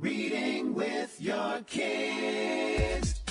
Reading with your kids.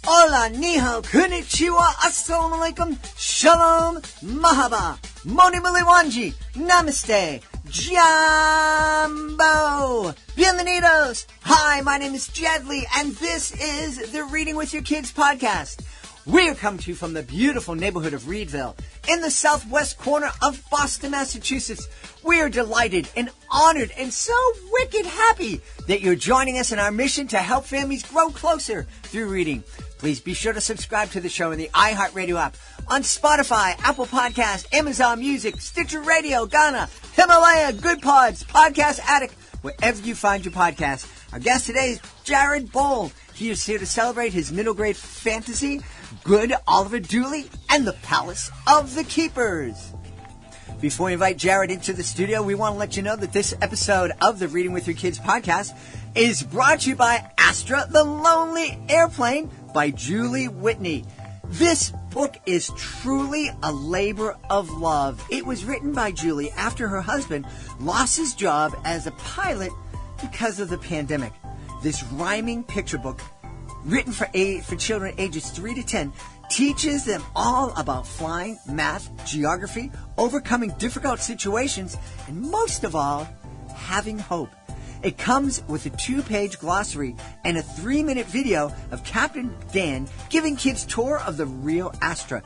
Hola, ni hao, konnichiwa, assalamu alaikum, shalom, mahaba, moni miliwanji, namaste, jambo, bienvenidos. Hi, my name is Jedley, and this is the Reading with Your Kids podcast. We're coming to you from the beautiful neighborhood of Reedville, in the southwest corner of Boston, Massachusetts. We are delighted and honored and so wicked happy that you're joining us in our mission to help families grow closer through reading. Please be sure to subscribe to the show in the iHeartRadio app, on Spotify, Apple Podcasts, Amazon Music, Stitcher Radio, Ghana, Himalaya, Good Pods, Podcast Addict, wherever you find your podcast. Our guest today is Gerrad Bohl. He is here to celebrate his middle grade fantasy, Good Oliver Dooley and the Palace of the Keepers. Before we invite Gerrad into the studio, we want to let you know that this episode of the Reading with Your Kids podcast is brought to you by Astra, the Lonely Airplane by Julie Whitney. This book is truly a labor of love. It was written by Julie after her husband lost his job as a pilot because of the pandemic. This rhyming picture book, written for children ages 3 to 10, teaches them all about flying, math, geography, overcoming difficult situations, and most of all, having hope. It comes with a 2-page glossary and a 3-minute video of Captain Dan giving kids a tour of the real Astra.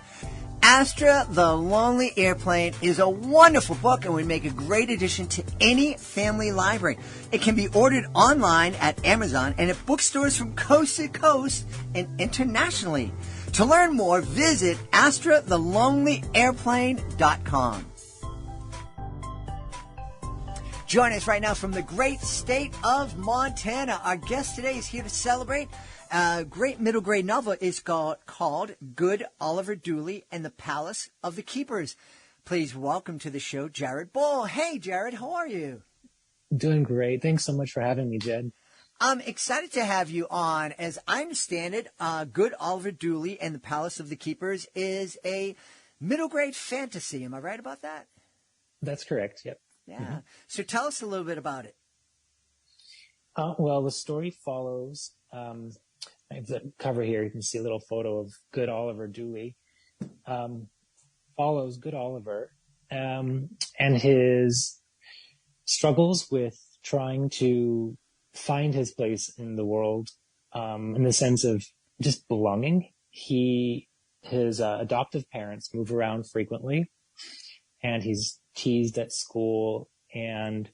Astra, the Lonely Airplane is a wonderful book and would make a great addition to any family library. It can be ordered online at Amazon and at bookstores from coast to coast and internationally. To learn more, visit AstraTheLonelyAirplane.com. Join us right now from the great state of Montana. Our guest today is here to celebrate a great middle grade novel. It's called Good Oliver Dooley and the Palace of the Keepers. Please welcome to the show, Gerrad Bohl. Hey, Gerrad, how are you? Doing great. Thanks so much for having me, Jed. I'm excited to have you on. As I understand it, Good Oliver Dooley and the Palace of the Keepers is a middle grade fantasy. Am I right about that? That's correct. Yep. Yeah. Mm-hmm. So tell us a little bit about it. Well, the story follows, I have the cover here. You can see a little photo of Good Oliver Dooley. Follows Good Oliver and his struggles with trying to find his place in the world, in the sense of just belonging. His adoptive parents move around frequently, and he's teased at school. And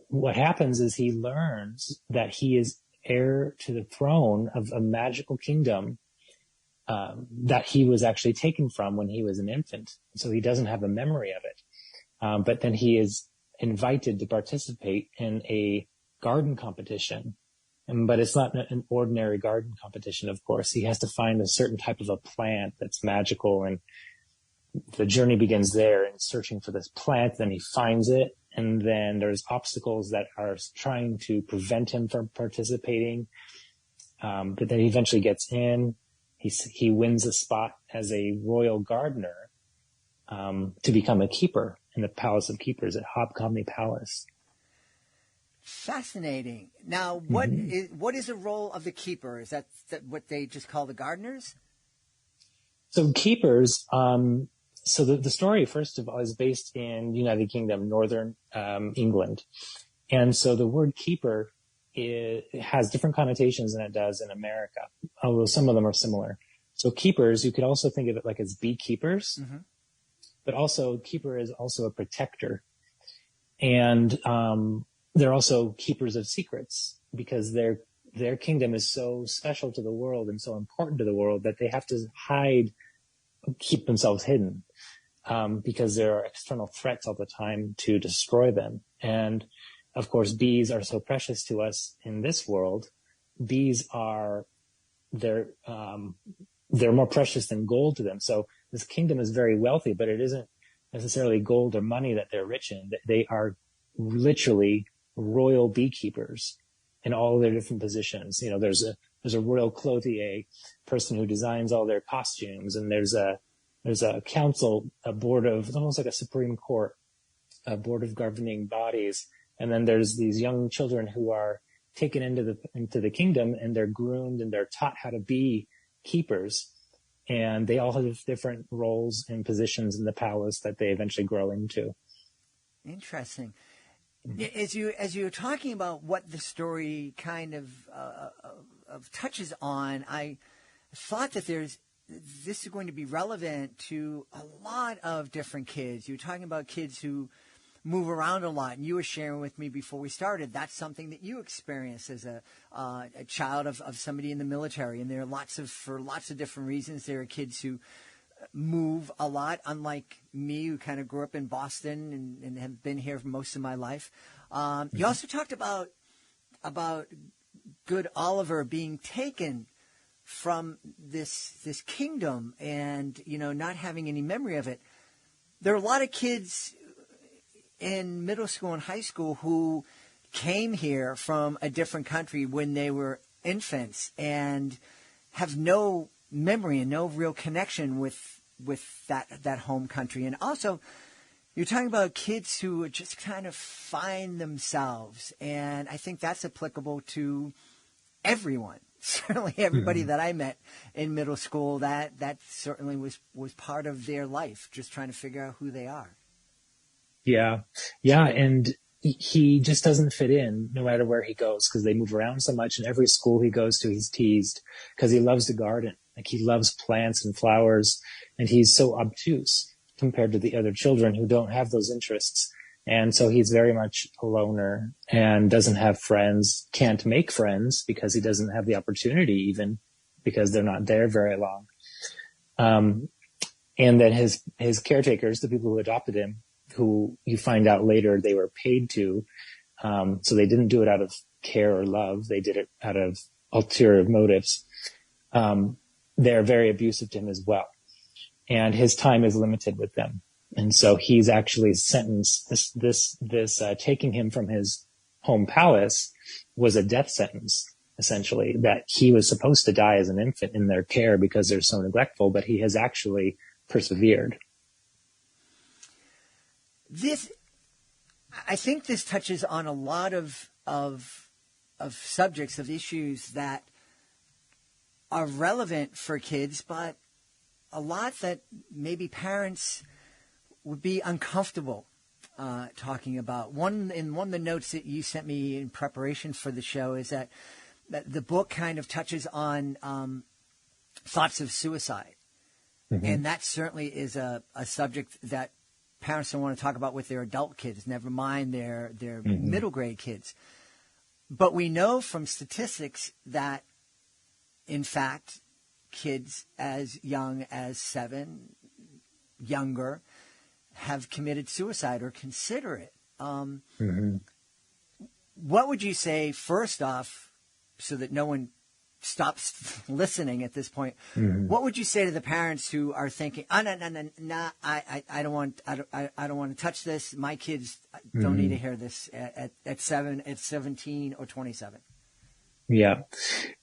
what happens is he learns that he is heir to the throne of a magical kingdom that he was actually taken from when he was an infant. So he doesn't have a memory of it. But then he is invited to participate in a garden competition. But it's not an ordinary garden competition, of course. He has to find a certain type of a plant that's magical, and the journey begins there in searching for this plant. Then he finds it, and then there's obstacles that are trying to prevent him from participating. But then he eventually gets in. He wins a spot as a royal gardener to become a keeper in the Palace of Keepers at Hobgoblin Palace. Fascinating. Now, what is the role of the keeper? Is that what they just call the gardeners? So keepers, so the story, first of all, is based in United Kingdom, northern England. And so the word keeper has different connotations than it does in America, although some of them are similar. So keepers, you could also think of it like as beekeepers. Mm-hmm. But also, keeper is also a protector. And they're also keepers of secrets, because their kingdom is so special to the world and so important to the world that they have to keep themselves hidden, because there are external threats all the time to destroy them. And, of course, bees are so precious to us in this world. Bees they're more precious than gold to them. So this kingdom is very wealthy, but it isn't necessarily gold or money that they're rich in. They are literally royal beekeepers in all their different positions. There's a royal clothier, person who designs all their costumes, and there's a council, a board of, it's almost like a Supreme Court board of governing bodies. And then there's these young children who are taken into the kingdom, and they're groomed and they're taught how to be keepers. And they all have different roles and positions in the palace that they eventually grow into. Interesting. As you were talking about what the story kind of touches on, I thought that this is going to be relevant to a lot of different kids. You were talking about kids who move around a lot, and you were sharing with me before we started, that's something that you experienced as a child of somebody in the military. And there are for lots of different reasons, there are kids who move a lot, unlike me, who kind of grew up in Boston and have been here for most of my life. You also talked about Good Oliver being taken from this kingdom and, not having any memory of it. There are a lot of kids in middle school and high school who came here from a different country when they were infants and have no memory and no real connection with that home country. And also, you're talking about kids who just kind of find themselves, and I think that's applicable to everyone. Certainly everybody that I met in middle school, that certainly was part of their life, just trying to figure out who they are. Yeah. And he just doesn't fit in no matter where he goes, because they move around so much. And every school he goes to, he's teased because he loves to garden. Like, he loves plants and flowers, and he's so obtuse compared to the other children who don't have those interests. And so he's very much a loner and doesn't have friends, can't make friends because he doesn't have the opportunity, even because they're not there very long. And then his caretakers, the people who adopted him, who you find out later they were paid to, so they didn't do it out of care or love. They did it out of ulterior motives. They're very abusive to him as well. And his time is limited with them. And so he's actually sentenced, this taking him from his home palace was a death sentence, essentially, that he was supposed to die as an infant in their care because they're so neglectful, but he has actually persevered. I think this touches on a lot of subjects, of issues that are relevant for kids, but a lot that maybe parents would be uncomfortable talking about. One of the notes that you sent me in preparation for the show is that the book kind of touches on thoughts of suicide. Mm-hmm. And that certainly is a subject that parents don't want to talk about with their adult kids, never mind their mm-hmm. middle grade kids. But we know from statistics that, in fact, kids as young as 7, younger, have committed suicide or consider it. Mm-hmm. What would you say, first off, so that no one stops listening at this point? Mm-hmm. What would you say to the parents who are thinking, "Oh, no, I don't want to touch this. My kids don't need to hear this at 7, at 17, or 27." Yeah,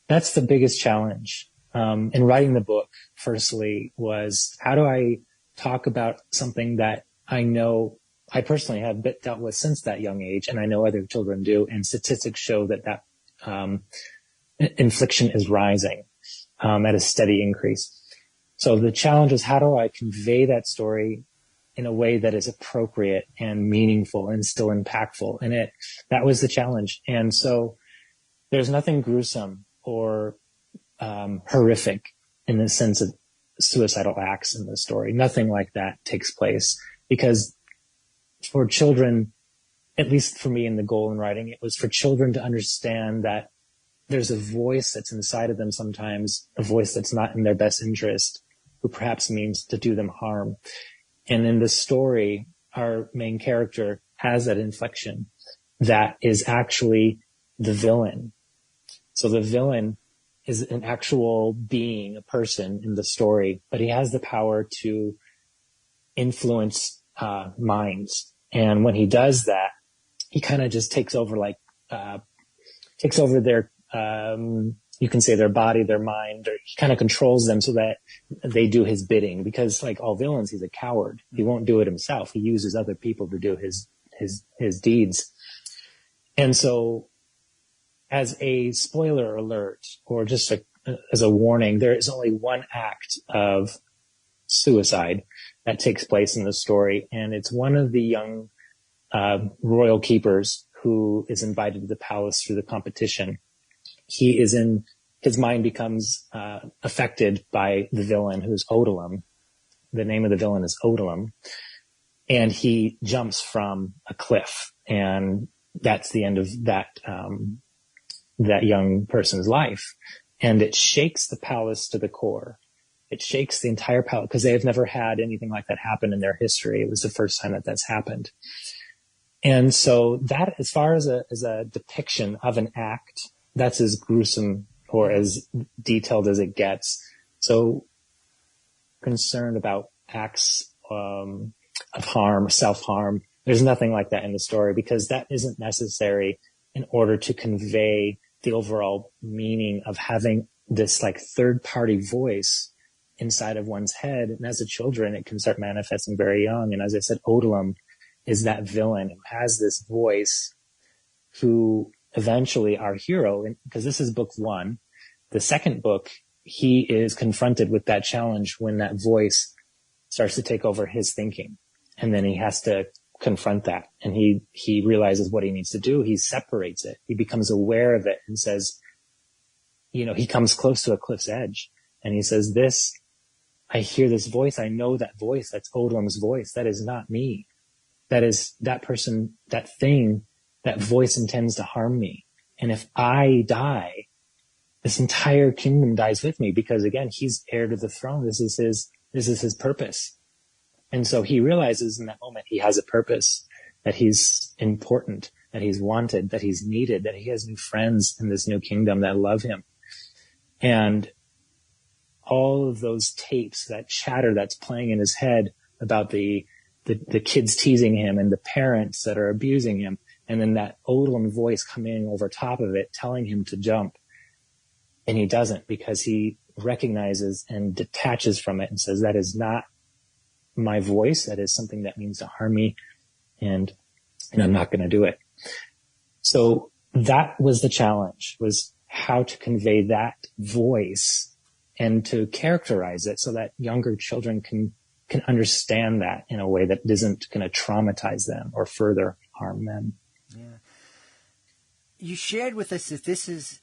that's the biggest challenge in writing the book. Firstly, was how do I talk about something that I know I personally have dealt with since that young age, and I know other children do, and statistics show that infliction is rising at a steady increase. So the challenge is, how do I convey that story in a way that is appropriate and meaningful and still impactful? And that was the challenge. And so there's nothing gruesome or horrific in the sense of suicidal acts in the story. Nothing like that takes place, because for children, at least for me in the goal in writing, it was for children to understand that there's a voice that's inside of them sometimes, a voice that's not in their best interest, who perhaps means to do them harm. And in the story, our main character has that inflection that is actually the villain. So the villain is an actual being, a person in the story, but he has the power to influence minds. And when he does that, he kind of just takes over their, you can say their body, their mind, or he kind of controls them so that they do his bidding. Because like all villains, he's a coward. He won't do it himself. He uses other people to do his deeds. And so, as a spoiler alert, or just as a warning, there is only one act of suicide that takes place in the story, and it's one of the young royal keepers who is invited to the palace through the competition. His mind becomes affected by the villain, who's Odilum. The name of the villain is Odilum, and he jumps from a cliff, and that's the end of that young person's life. And it shakes the palace to the core. It shakes the entire palace, because they have never had anything like that happen in their history. It was the first time that that's happened. And so that, as far as a depiction of an act, that's as gruesome or as detailed as it gets. So concerned about acts of harm, self-harm, there's nothing like that in the story, because that isn't necessary in order to convey the overall meaning of having this like third-party voice inside of one's head. And as a children, it can start manifesting very young. And as I said, Odilum is that villain who has this voice, who eventually our hero, because this is book 1, the second book, he is confronted with that challenge when that voice starts to take over his thinking. And then he has to confront that. And he realizes what he needs to do. He separates it. He becomes aware of it and says, he comes close to a cliff's edge. And he says, I hear this voice. I know that voice. That's Odilum's voice. That is not me. That is that person, that thing, that voice intends to harm me. And if I die, this entire kingdom dies with me, because again, he's heir to the throne. This is his purpose. And so he realizes in that moment he has a purpose, that he's important, that he's wanted, that he's needed, that he has new friends in this new kingdom that love him. And all of those tapes, that chatter that's playing in his head about the kids teasing him and the parents that are abusing him, and then that Odilum voice coming over top of it, telling him to jump. And he doesn't, because he recognizes and detaches from it and says, that is not my voice. That is something that means to harm me. And I'm not going to do it. So that was the challenge, was how to convey that voice and to characterize it so that younger children can understand that in a way that isn't going to traumatize them or further harm them. Yeah. You shared with us that this has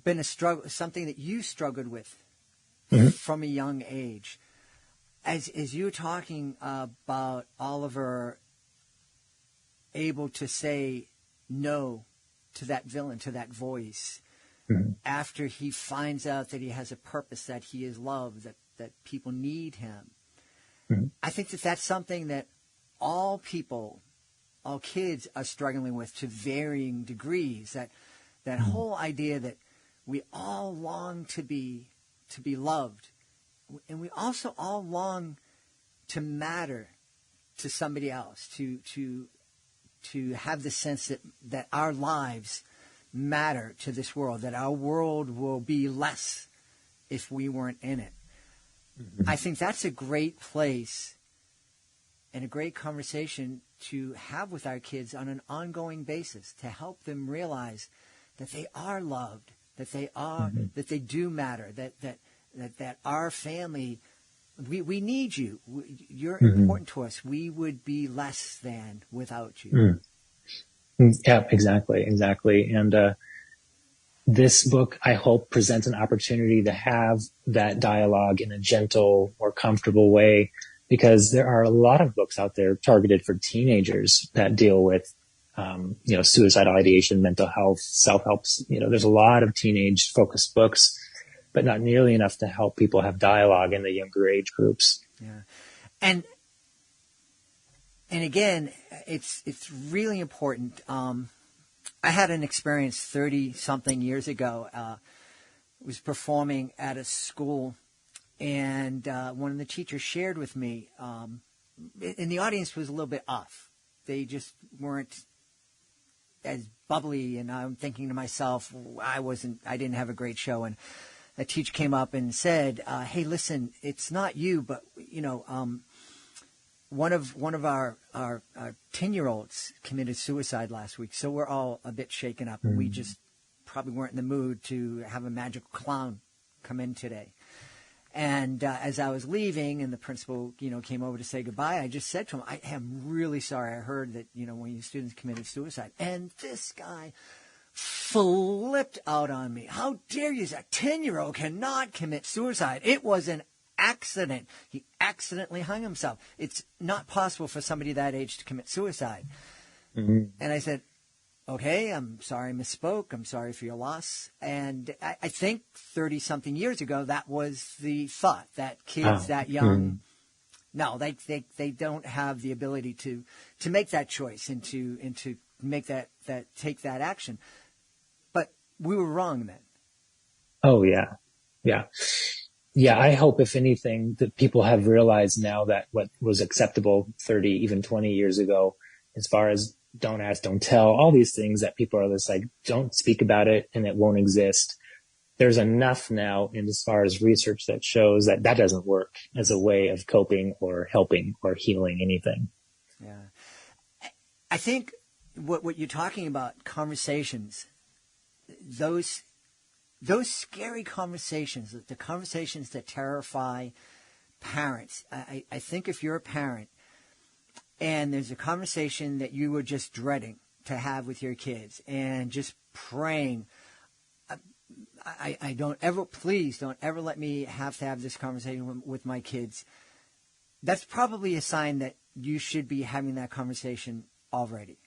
been a struggle, something that you struggled with from a young age. As you were talking about Oliver able to say no to that villain, to that voice, after he finds out that he has a purpose, that he is loved, that people need him. I think that that's something that all kids are struggling with to varying degrees. That whole idea that we all long to be loved, and we also all long to matter to somebody else, to have the sense that our lives matter to this world, that our world will be less if we weren't in it. I think that's a great place and a great conversation to have with our kids on an ongoing basis, to help them realize that they are loved, that they are, that they do matter, that our family, we need you. You're important to us. We would be less than without you. Yeah, exactly. And this book, I hope, presents an opportunity to have that dialogue in a gentle or comfortable way, because there are a lot of books out there targeted for teenagers that deal with, suicidal ideation, mental health, self-help. There's a lot of teenage-focused books, but not nearly enough to help people have dialogue in the younger age groups. Yeah, and again, it's really important. I had an experience 30-something years ago. I was performing at a school, and one of the teachers shared with me, and the audience was a little bit off. They just weren't as bubbly, and I'm thinking to myself, I didn't have a great show. And a teacher came up and said, hey, listen, it's not you, but, one of our 10-year-olds committed suicide last week, so we're all a bit shaken up, and we just probably weren't in the mood to have a magical clown come in today. And as I was leaving, and the principal, came over to say goodbye, I just said to him, "I am really sorry. I heard that one of your students committed suicide." And this guy flipped out on me. "How dare you? A 10-year-old cannot commit suicide. It was an accident. He accidentally hung himself. It's not possible for somebody that age to commit suicide." And I said, "Okay, I'm sorry I misspoke. I'm sorry for your loss." And I think 30-something years ago, that was the thought, that kids that young, no, they don't have the ability to make that choice and to make that take that action. But we were wrong then. Oh, yeah. Yeah. Yeah, I hope, if anything, that people have realized now that what was acceptable 30, even 20 years ago, as far as don't ask, don't tell, all these things that people are just like, don't speak about it and it won't exist. There's enough now, in as far as research, that shows that that doesn't work as a way of coping or helping or healing anything. Yeah. I think what you're talking about, conversations, those scary conversations, the conversations that terrify parents. I think if you're a parent and there's a conversation that you were just dreading to have with your kids and just praying, please don't ever let me have to have this conversation with my kids. That's probably a sign that you should be having that conversation already.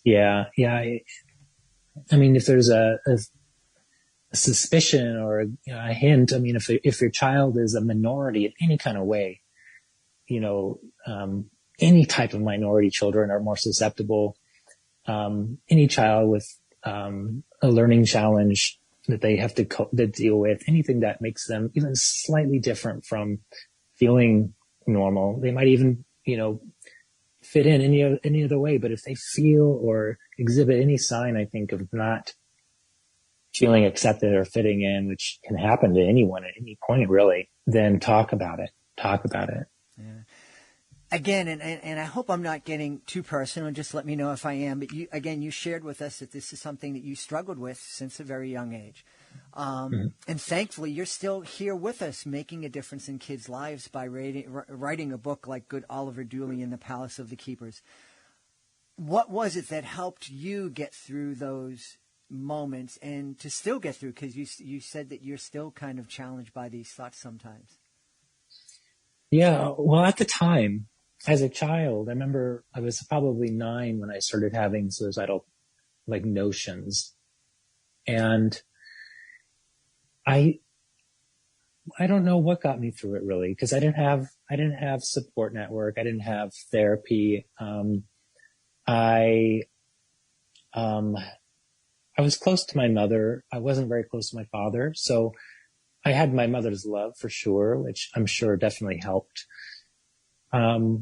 Yeah. Yeah. I mean, if there's a suspicion or a hint, I mean, if your child is a minority in any kind of way, any type of minority children are more susceptible. Any child with a learning challenge that they have to deal with, anything that makes them even slightly different from feeling normal, they might even, fit in any other way. But if they feel or exhibit any sign, I think, of not feeling accepted or fitting in, which can happen to anyone at any point, really, then talk about it. Yeah. Again, and I hope I'm not getting too personal, and just let me know if I am, but you shared with us that this is something that you struggled with since a very young age. And thankfully, you're still here with us, making a difference in kids' lives by writing a book like Good Oliver Dooley in the Palace of the Keepers. What was it that helped you get through those moments and to still get through? Because you said that you're still kind of challenged by these thoughts sometimes. Yeah, well, at the time, as a child, I remember I was probably 9 when I started having suicidal notions. And I don't know what got me through it, really, because I didn't have support network. I didn't have therapy. I was close to my mother. I wasn't very close to my father. So I had my mother's love for sure, which I'm sure definitely helped. I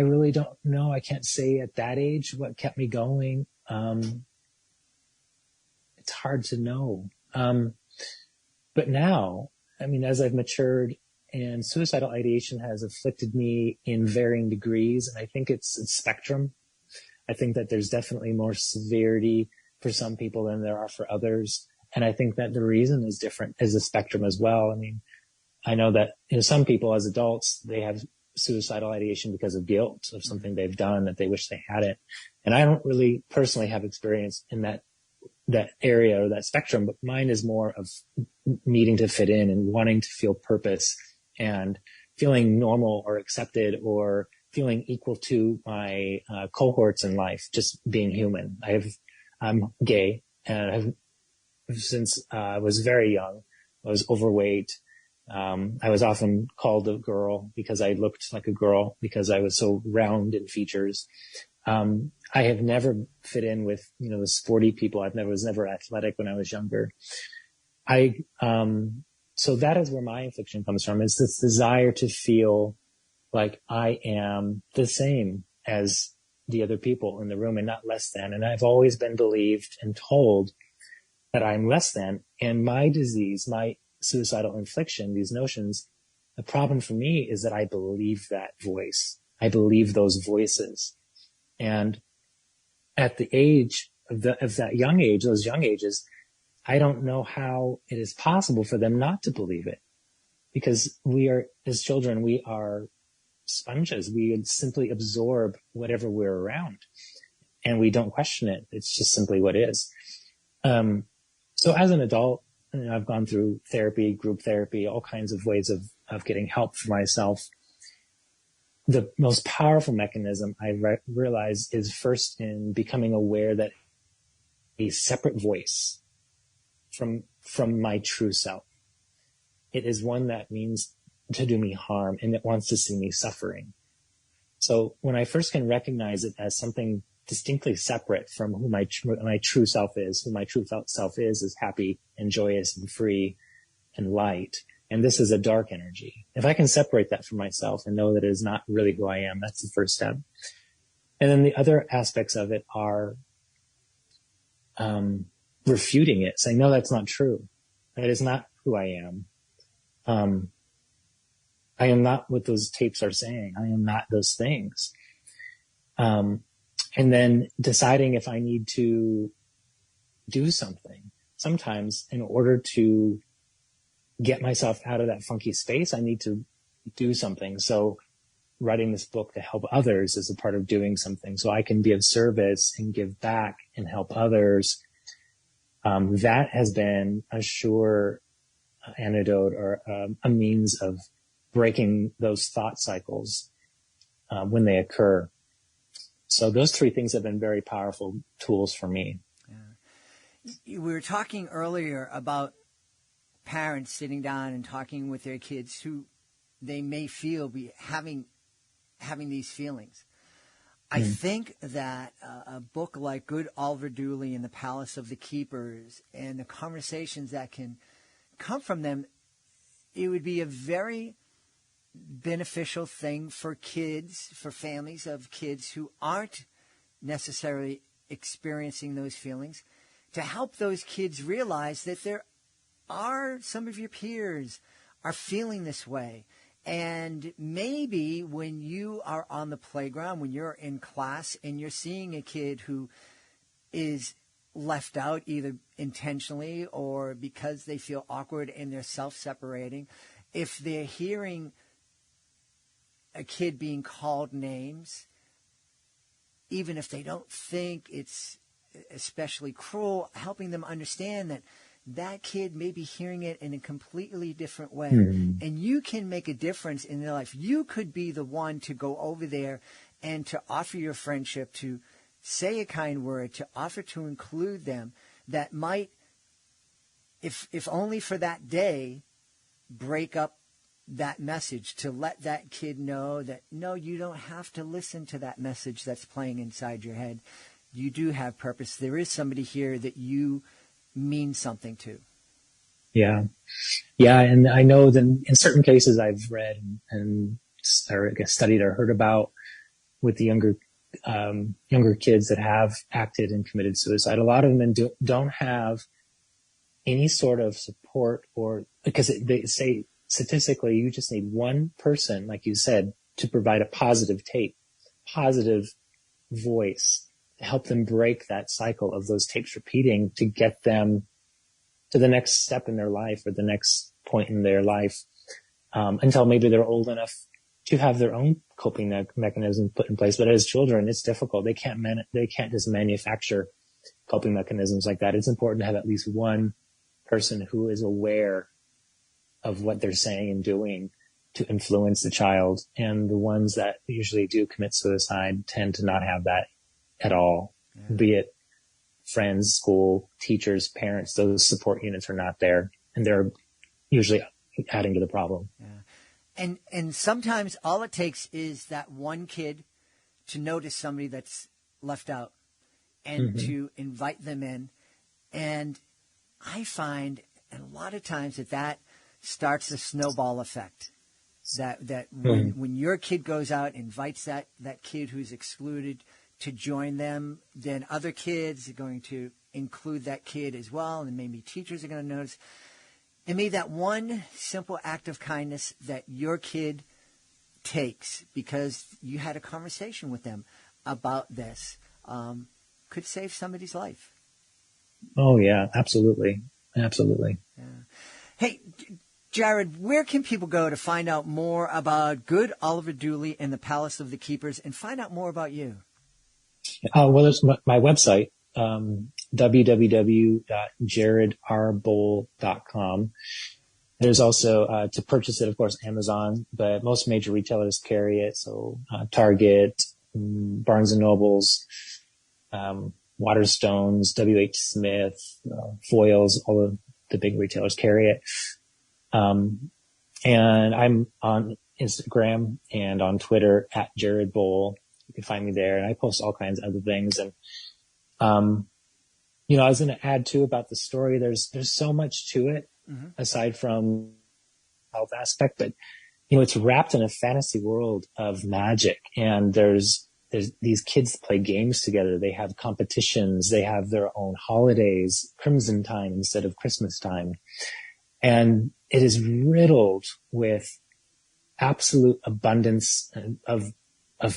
really don't know. I can't say at that age what kept me going. It's hard to know. But now, I mean, as I've matured, and suicidal ideation has afflicted me in varying degrees, and I think it's a spectrum. I think that there's definitely more severity for some people than there are for others. And I think that the reason is different, is a spectrum as well. I mean, I know that some people as adults, they have suicidal ideation because of guilt of something they've done that they wish they hadn't. And I don't really personally have experience in that area or that spectrum, but mine is more of needing to fit in and wanting to feel purpose and feeling normal or accepted or feeling equal to my cohorts in life, just being human. I'm gay, and since I was very young, I was overweight. I was often called a girl because I looked like a girl because I was so round in features. I have never fit in with, the sporty people. Was never athletic when I was younger. So that is where my affliction comes from. It's this desire to feel like I am the same as the other people in the room and not less than. And I've always been believed and told that I'm less than. And my disease, my suicidal infliction, these notions The problem for me is that I believe that voice. I believe those voices. And at the age of that young age, those young ages, I don't know how it is possible for them not to believe it. Because we are, as children, we are sponges. We simply absorb whatever we're around. And we don't question it. It's just simply what is. So as an adult, I've gone through therapy, group therapy, all kinds of ways of getting help for myself. The most powerful mechanism I realize is first in becoming aware that a separate voice from my true self. It is one that means to do me harm and it wants to see me suffering. So when I first can recognize it as something distinctly separate from who my true self is, who my true self is happy and joyous and free and light. And this is a dark energy. If I can separate that from myself and know that it is not really who I am, that's the first step. And then the other aspects of it are refuting it, saying, no, that's not true. That is not who I am. I am not what those tapes are saying. I am not those things. And then deciding if I need to do something. Sometimes in order to get myself out of that funky space, I need to do something. So writing this book to help others is a part of doing something. So I can be of service and give back and help others. That has been a sure antidote or a means of breaking those thought cycles when they occur. So those three things have been very powerful tools for me. Yeah. We were talking earlier about parents sitting down and talking with their kids who they may feel be having these feelings. I think that a book like Good Oliver Dooley and The Palace of the Keepers and the conversations that can come from them, it would be a very beneficial thing for kids, for families of kids who aren't necessarily experiencing those feelings, to help those kids realize that there are some of your peers are feeling this way. And maybe when you are on the playground, when you're in class and you're seeing a kid who is left out either intentionally or because they feel awkward and they're self-separating, if they're hearing a kid being called names, even if they don't think it's especially cruel, helping them understand that that kid may be hearing it in a completely different way. And you can make a difference in their life. You could be the one to go over there and to offer your friendship, to say a kind word, to offer to include them, that might, if only for that day, break up that message, to let that kid know that, no, you don't have to listen to that message that's playing inside your head. You do have purpose. There is somebody here that you mean something to. Yeah. And I know that in certain cases I've read and or I guess studied or heard about with the younger kids that have acted and committed suicide. A lot of them don't have any sort of support, or because they say statistically you just need one person, like you said, to provide a positive tape, positive voice, to help them break that cycle of those tapes repeating, to get them to the next step in their life or the next point in their life, until maybe they're old enough to have their own coping mechanisms put in place. But as children, it's difficult. They can't just manufacture coping mechanisms like that. It's important to have at least one person who is aware of what they're saying and doing to influence the child. And the ones that usually do commit suicide tend to not have that at all, be it friends, school, teachers, parents. Those support units are not there, and they're usually adding to the problem. Yeah. And sometimes all it takes is that one kid to notice somebody that's left out and to invite them in. And I find a lot of times that starts the snowball effect. That when your kid goes out, invites that kid who's excluded to join them, then other kids are going to include that kid as well, and maybe teachers are going to notice. And maybe that one simple act of kindness that your kid takes because you had a conversation with them about this could save somebody's life. Oh, yeah, absolutely. Absolutely. Yeah. Hey, Gerrad, where can people go to find out more about Good Oliver Dooley and the Palace of the Keepers and find out more about you? Well, there's my website, www.gerradbohl.com. There's also, to purchase it, of course, Amazon, but most major retailers carry it. So, Target, Barnes and Nobles, Waterstones, W.H. Smith, Foyles, all of the big retailers carry it. And I'm on Instagram and on Twitter at Gerrad Bohl. You can find me there, and I post all kinds of other things. And, I was going to add too about the story. There's so much to it aside from health aspect, but, it's wrapped in a fantasy world of magic, and there's these kids play games together. They have competitions. They have their own holidays, Crimson Time instead of Christmas time. And it is riddled with absolute abundance of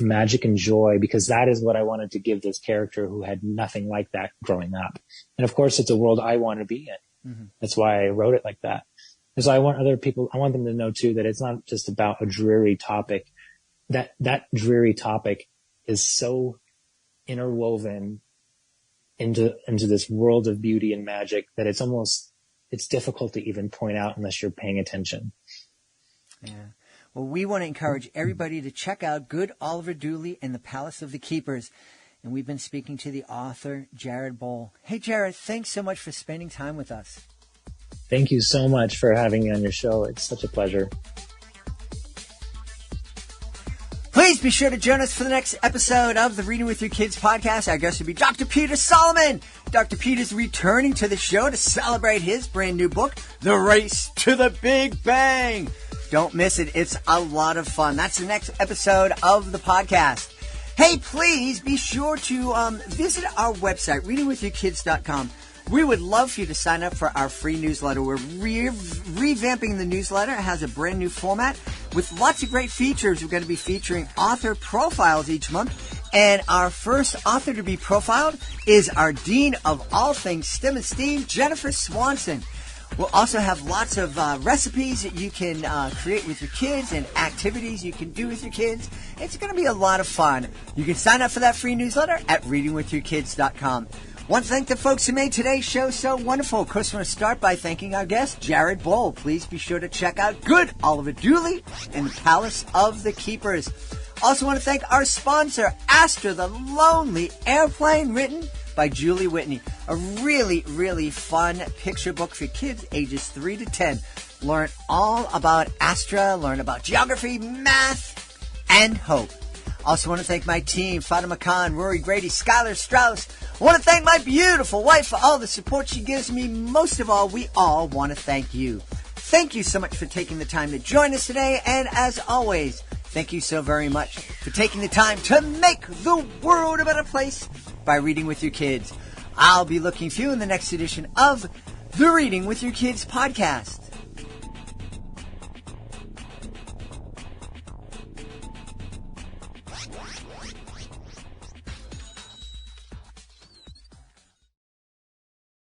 magic and joy, because that is what I wanted to give this character who had nothing like that growing up. And of course, it's a world I want to be in. That's why I wrote it like that. And so I want them to know too, that it's not just about a dreary topic. That dreary topic is so interwoven into this world of beauty and magic that it's difficult to even point out unless you're paying attention. Yeah. Well, we want to encourage everybody to check out Good Oliver Dooley and the Palace of the Keepers. And we've been speaking to the author, Gerrad Bohl. Hey, Gerrad, thanks so much for spending time with us. Thank you so much for having me on your show. It's such a pleasure. Please be sure to join us for the next episode of the Reading with Your Kids podcast. Our guest will be Dr. Peter Solomon. Dr. Peter's returning to the show to celebrate his brand new book, The Race to the Big Bang. Don't miss it. It's a lot of fun. That's the next episode of the podcast. Hey, please be sure to visit our website, readingwithyourkids.com. We would love for you to sign up for our free newsletter. We're revamping the newsletter. It has a brand new format with lots of great features. We're going to be featuring author profiles each month. And our first author to be profiled is our Dean of all things STEM and STEAM, Jennifer Swanson. We'll also have lots of recipes that you can create with your kids and activities you can do with your kids. It's going to be a lot of fun. You can sign up for that free newsletter at readingwithyourkids.com. Want to thank the folks who made today's show so wonderful. Of course, we want to start by thanking our guest, Gerrad Bohl. Please be sure to check out Good Oliver Dooley and the Palace of the Keepers. Also want to thank our sponsor, Astra, the Lonely Airplane, written by Julie Whitney. A really, really fun picture book for kids ages 3 to 10. Learn all about Astra, learn about geography, math, and hope. Also want to thank my team, Fatima Khan, Rory Grady, Skylar Strauss. I want to thank my beautiful wife for all the support she gives me. Most of all, we all want to thank you. Thank you so much for taking the time to join us today. And as always, thank you so very much for taking the time to make the world a better place by reading with your kids. I'll be looking for you in the next edition of the Reading with Your Kids podcast.